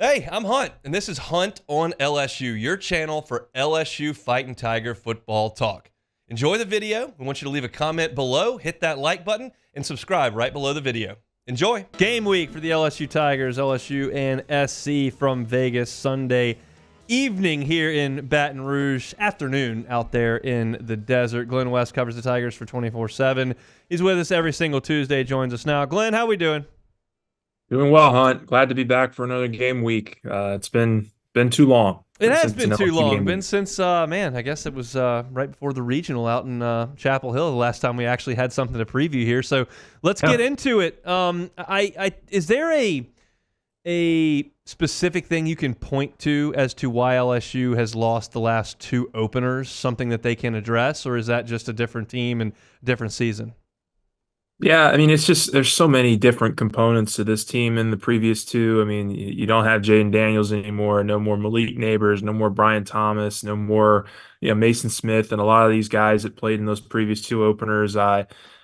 Hey, I'm Hunt, and this is Hunt on LSU, your channel for LSU Fighting Tiger football talk. Enjoy the video. We want you to leave a comment below, hit that like button, and subscribe right below the video. Enjoy. Game week for the LSU Tigers, LSU and SC from Vegas, Sunday evening here in Baton Rouge, afternoon out there in the desert. Glen West covers the Tigers for 24/7. He's with us every single Tuesday, joins us now. Glenn, how we doing? Doing well, Hunt. Glad to be back for another game week. It's been too long It has since been an too LSU long. game Been week. since, man, I guess it was right before the regional out in Chapel Hill, the last time we actually had something to preview here. So let's get Yeah. into it. Is there a specific thing you can point to as to why LSU has lost the last two openers, something that they can address, or is that just a different team and different season? Yeah, I mean, it's just there's so many different components to this team in the previous two. I mean, you don't have Jaden Daniels anymore, no more Malik Neighbors, no more Brian Thomas, no more, Mason Smith, and a lot of these guys that played in those previous two openers.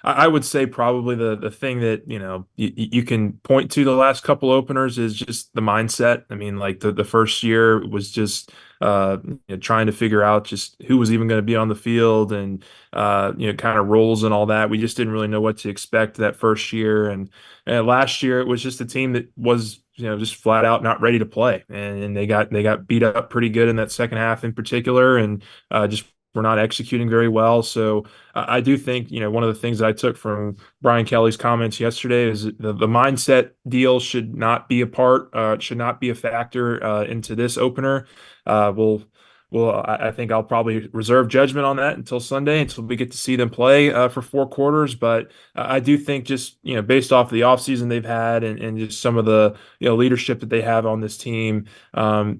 I would say probably the thing that you can point to the last couple openers is just the mindset. I mean, like the first year was just trying to figure out just who was even going to be on the field and kind of roles and all that. We just didn't really know what to expect that first year. And last year it was just a team that was, just flat out not ready to play. And they got beat up pretty good in that second half in particular, and just were not executing very well. So I do think, one of the things that I took from Brian Kelly's comments yesterday is the mindset deal should not be a part, should not be a factor into this opener. We'll I think I'll probably reserve judgment on that until Sunday, until we get to see them play for four quarters. But I do think just, based off of the offseason they've had and just some of the, leadership that they have on this team,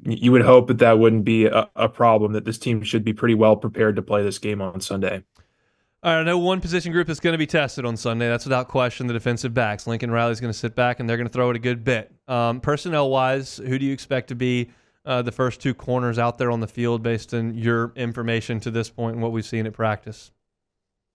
you would hope that that wouldn't be a problem, that this team should be pretty well prepared to play this game on Sunday. All right, I know one position group is going to be tested on Sunday. That's without question the defensive backs. Lincoln Riley's going to sit back, and they're going to throw it a good bit. Personnel-wise, who do you expect to be the first two corners out there on the field based on your information to this point and what we've seen at practice?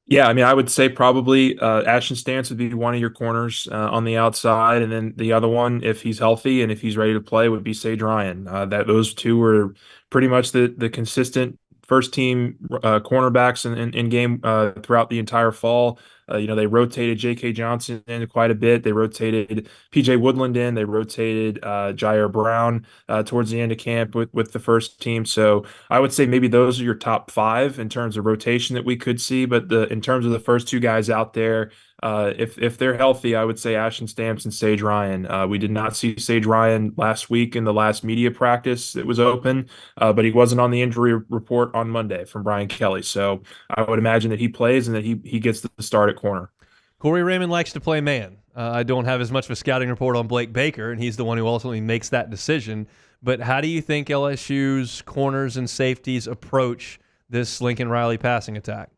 Yeah, I mean, I would say probably Ashton Stance would be one of your corners on the outside, and then the other one, if he's healthy and if he's ready to play, would be Sage Ryan. That those two were pretty much the consistent first team cornerbacks in game throughout the entire fall. They rotated J.K. Johnson in quite a bit. They rotated P.J. Woodland in. They rotated Jair Brown towards the end of camp with the first team. So I would say maybe those are your top five in terms of rotation that we could see. But in terms of the first two guys out there, if they're healthy, I would say Ashton Stamps and Sage Ryan. We did not see Sage Ryan last week in the last media practice that was open, but he wasn't on the injury report on Monday from Brian Kelly. So I would imagine that he plays and that he gets the start at corner. Corey Raymond likes to play man. I don't have as much of a scouting report on Blake Baker, and he's the one who ultimately makes that decision. But how do you think LSU's corners and safeties approach this Lincoln Riley passing attack?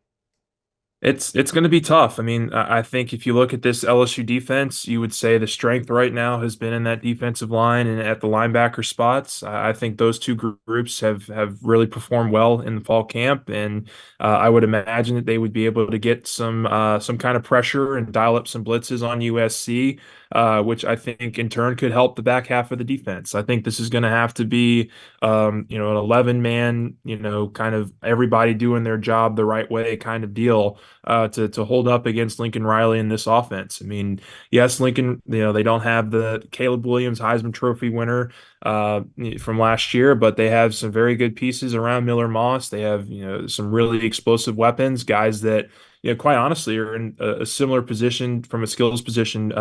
It's going to be tough. I mean, I think if you look at this LSU defense, you would say the strength right now has been in that defensive line and at the linebacker spots. I think those two groups have really performed well in the fall camp, and I would imagine that they would be able to get some kind of pressure and dial up some blitzes on USC, which I think in turn could help the back half of the defense. I think this is going to have to be, an 11-man, kind of everybody doing their job the right way kind of deal to hold up against Lincoln Riley in this offense. I mean, yes, Lincoln, they don't have the Caleb Williams Heisman Trophy winner from last year, but they have some very good pieces around Miller Moss. They have, some really explosive weapons, guys that, quite honestly, are in a similar position from a skills position,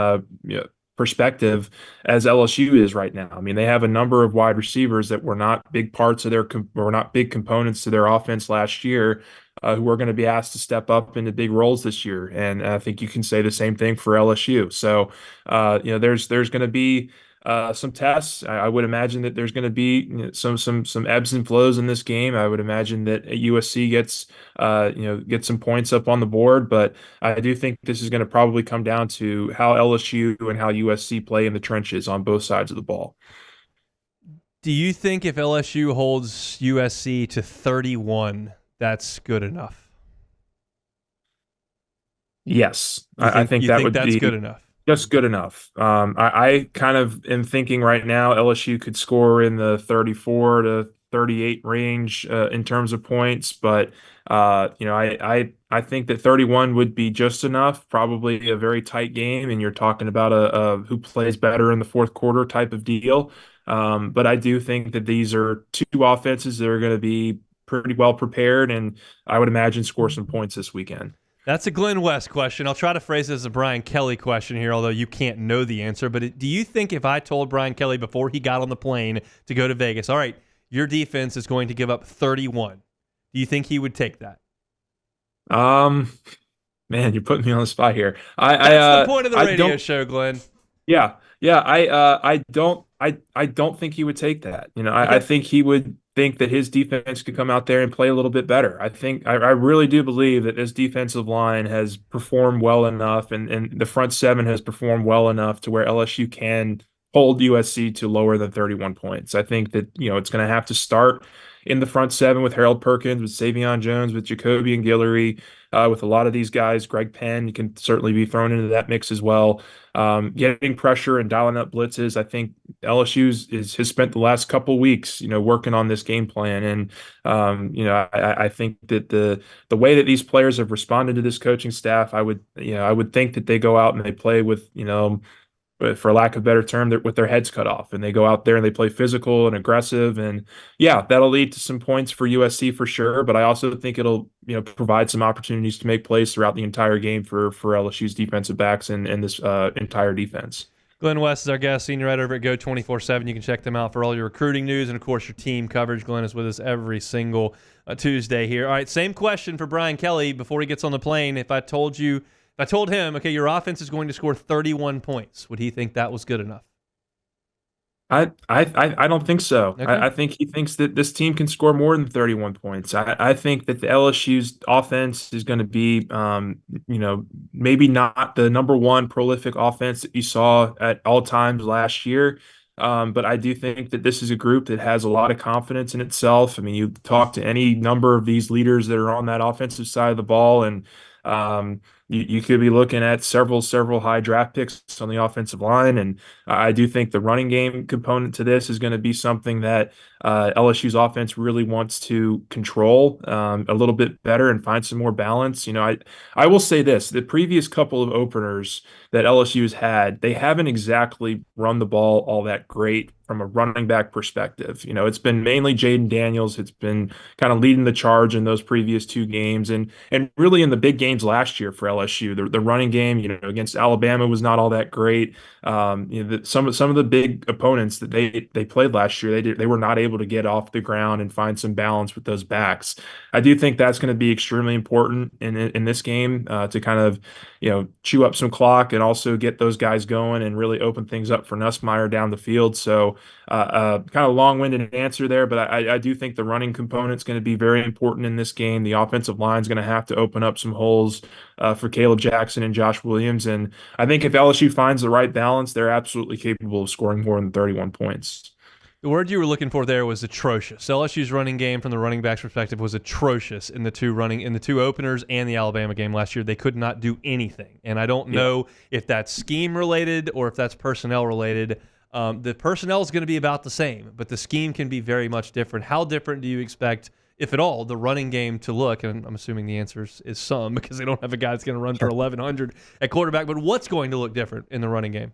perspective as LSU is right now. I mean, they have a number of wide receivers that were not big parts of were not big components to their offense last year, who are going to be asked to step up into big roles this year. And I think you can say the same thing for LSU. So, there's going to be some tests. I would imagine that there's going to be, some ebbs and flows in this game. I would imagine that USC gets some points up on the board, but I do think this is going to probably come down to how LSU and how USC play in the trenches on both sides of the ball. Do you think if LSU holds USC to 31, that's good enough? Yes, You I think think you that think would that's be. good enough? Just good enough. I kind of am thinking right now LSU could score in the 34 to 38 range in terms of points, but I think that 31 would be just enough. Probably a very tight game, and you're talking about a who plays better in the fourth quarter type of deal. But I do think that these are two offenses that are going to be pretty well prepared, and I would imagine score some points this weekend. That's a Glen West question. I'll try to phrase it as a Brian Kelly question here, although you can't know the answer. But do you think if I told Brian Kelly before he got on the plane to go to Vegas, all right, your defense is going to give up 31, do you think he would take that? Um, Man, you're putting me on the spot here. That's the point of the I radio don't. show, Glenn. Yeah, yeah. I don't think he would take that. I Okay. think he would think that his defense could come out there and play a little bit better. I really do believe that this defensive line has performed well enough, and the front seven has performed well enough to where LSU can hold USC to lower than 31 points. I think that it's going to have to start in the front seven with Harold Perkins, with Savion Jones, with Jacoby and Guillory, with a lot of these guys. Greg Penn can certainly be thrown into that mix as well. Getting pressure and dialing up blitzes. I think has spent the last couple weeks, working on this game plan, and I think that the way that these players have responded to this coaching staff, I would think that they go out and they play with, for lack of a better term, with their heads cut off, and they go out there and they play physical and aggressive, and yeah, that'll lead to some points for USC for sure. But I also think it'll provide some opportunities to make plays throughout the entire game for LSU's defensive backs and this entire defense. Glen West is our guest, senior writer over at Go 24/7. You can check them out for all your recruiting news and, of course, your team coverage. Glenn is with us every single Tuesday here. All right, same question for Brian Kelly before he gets on the plane. If I told him, okay, your offense is going to score 31 points, would he think that was good enough? I don't think so. Okay. I think he thinks that this team can score more than 31 points. I think that the LSU's offense is going to be, maybe not the number one prolific offense that you saw at all times last year. But I do think that this is a group that has a lot of confidence in itself. I mean, you talk to any number of these leaders that are on that offensive side of the ball, and you could be looking at several high draft picks on the offensive line. And I do think the running game component to this is going to be something that LSU's offense really wants to control a little bit better and find some more balance. I will say this: the previous couple of openers that LSU's had, they haven't exactly run the ball all that great from a running back perspective. It's been mainly Jaden Daniels. It's been kind of leading the charge in those previous two games, and really in the big games last year for LSU. The running game, against Alabama was not all that great. Some of the big opponents that they played last year, they were not able to get off the ground and find some balance with those backs. I do think that's going to be extremely important in this game to kind of chew up some clock and also get those guys going and really open things up for Nussmeier down the field. So kind of long-winded answer there, but I do think the running component is going to be very important in this game. The offensive line is going to have to open up some holes for Caleb Jackson and Josh Williams, and I think if LSU finds the right balance, they're absolutely capable of scoring more than 31 points. The word you were looking for there was atrocious. LSU's running game, from the running back's perspective, was atrocious in the two openers and the Alabama game last year. They could not do anything, and I don't know if that's scheme related or if that's personnel related. The personnel is going to be about the same, but the scheme can be very much different. How different do you expect, if at all, the running game to look? And I'm assuming the answer is some, because they don't have a guy that's going to run for 1,100 at quarterback. But what's going to look different in the running game?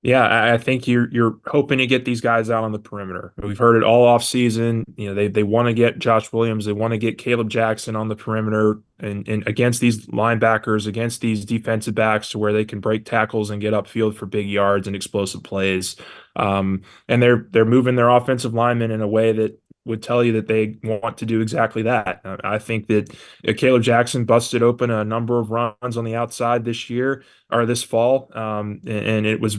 Yeah, I think you're hoping to get these guys out on the perimeter. We've heard it all off season. They want to get Josh Williams, they want to get Caleb Jackson on the perimeter and against these linebackers, against these defensive backs, to where they can break tackles and get upfield for big yards and explosive plays. And they're moving their offensive linemen in a way that would tell you that they want to do exactly that. I think that Caleb Jackson busted open a number of runs on the outside this year or this fall, and it was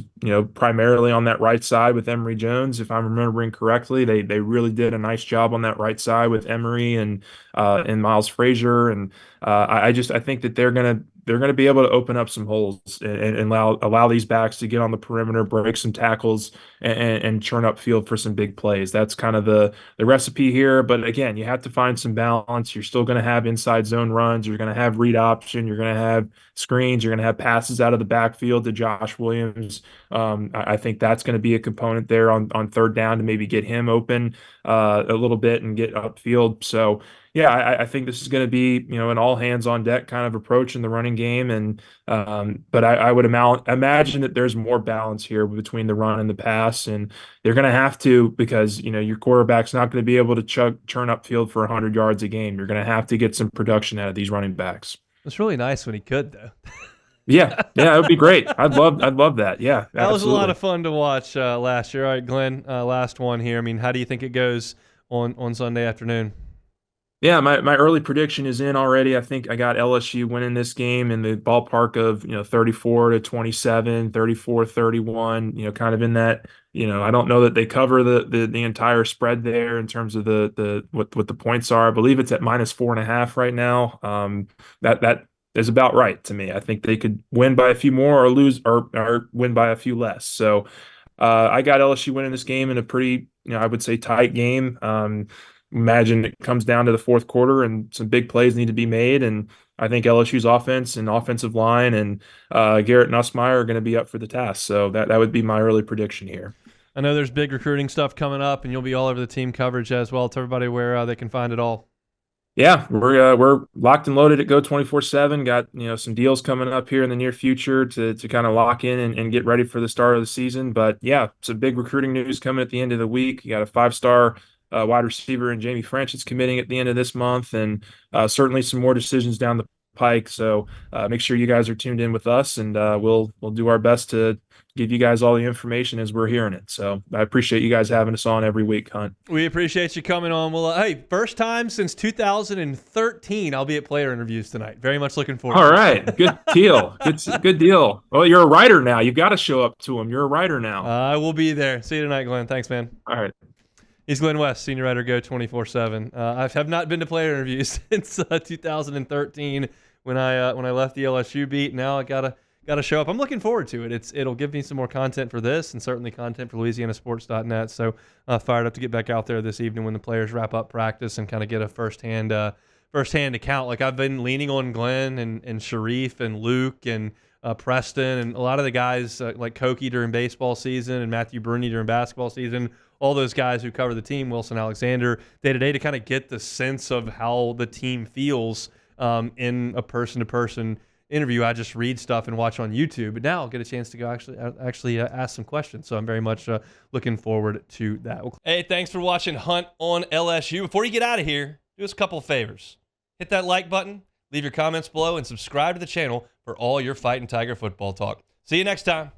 primarily on that right side with Emory Jones, if I'm remembering correctly. They really did a nice job on that right side with Emory and Miles Frazier, and I think that they're going to they're going to be able to open up some holes and allow these backs to get on the perimeter, break some tackles, and churn up field for some big plays. That's kind of the recipe here. But again, you have to find some balance. You're still going to have inside zone runs. You're going to have read option. You're going to have screens. You're going to have passes out of the backfield to Josh Williams. I think that's going to be a component there on third down to maybe get him open a little bit and get upfield. So yeah, I think this is going to be, an all hands on deck kind of approach in the running game. And but I would imagine that there's more balance here between the run and the pass, and they're going to have to, because your quarterback's not going to be able to churn upfield for 100 yards a game. You're going to have to get some production out of these running backs. It's really nice when he could, though. Yeah, it would be great. I'd love that. Yeah, that absolutely. was a lot of fun to watch last year. All right, Glenn, last one here. I mean, how do you think it goes on Sunday afternoon? Yeah, my early prediction is in already. I think I got LSU winning this game in the ballpark of 34-27, 34-31. Kind of in that. I don't know that they cover the entire spread there in terms of the what the points are. I believe it's at -4.5 right now. That is about right to me. I think they could win by a few more or lose or win by a few less. So I got LSU winning this game in a pretty, I would say, tight game. Imagine it comes down to the fourth quarter and some big plays need to be made. And I think LSU's offense and offensive line and Garrett Nussmeier are going to be up for the task. So that would be my early prediction here. I know there's big recruiting stuff coming up, and you'll be all over the team coverage as well. Tell everybody where they can find it all. Yeah, we're locked and loaded at Go 24/7. Got some deals coming up here in the near future to kind of lock in and get ready for the start of the season. But yeah, some big recruiting news coming at the end of the week. You got a 5-star wide receiver in Jamie French is committing at the end of this month, and certainly some more decisions down the pike. So make sure you guys are tuned in with us, and we'll do our best to give you guys all the information as we're hearing it. So I appreciate you guys having us on every week, Hunt. We appreciate you coming on. Well, hey, first time since 2013, I'll be at player interviews tonight. Very much looking forward. All right, good deal. Good deal. Well, you're a writer now. You've got to show up to them. You're a writer now. I will be there. See you tonight, Glenn. Thanks, man. All right. He's Glen West, senior writer, Go 24/7. I have not been to player interviews since 2013 when I left the LSU beat. Now I gotta show up. I'm looking forward to it. It'll give me some more content for this, and certainly content for LouisianaSports.net. So fired up to get back out there this evening when the players wrap up practice and kind of get a firsthand account. Like, I've been leaning on Glenn and Sharif and Luke and Preston and a lot of the guys like Koki during baseball season and Matthew Bruni during basketball season. All those guys who cover the team, Wilson Alexander, day-to-day, to kind of get the sense of how the team feels in a person-to-person interview. I just read stuff and watch on YouTube, but now I'll get a chance to go actually ask some questions. So I'm very much looking forward to that. Hey, thanks for watching Hunt on LSU. Before you get out of here, do us a couple of favors. Hit that like button, leave your comments below, and subscribe to the channel for all your Fighting Tiger football talk. See you next time.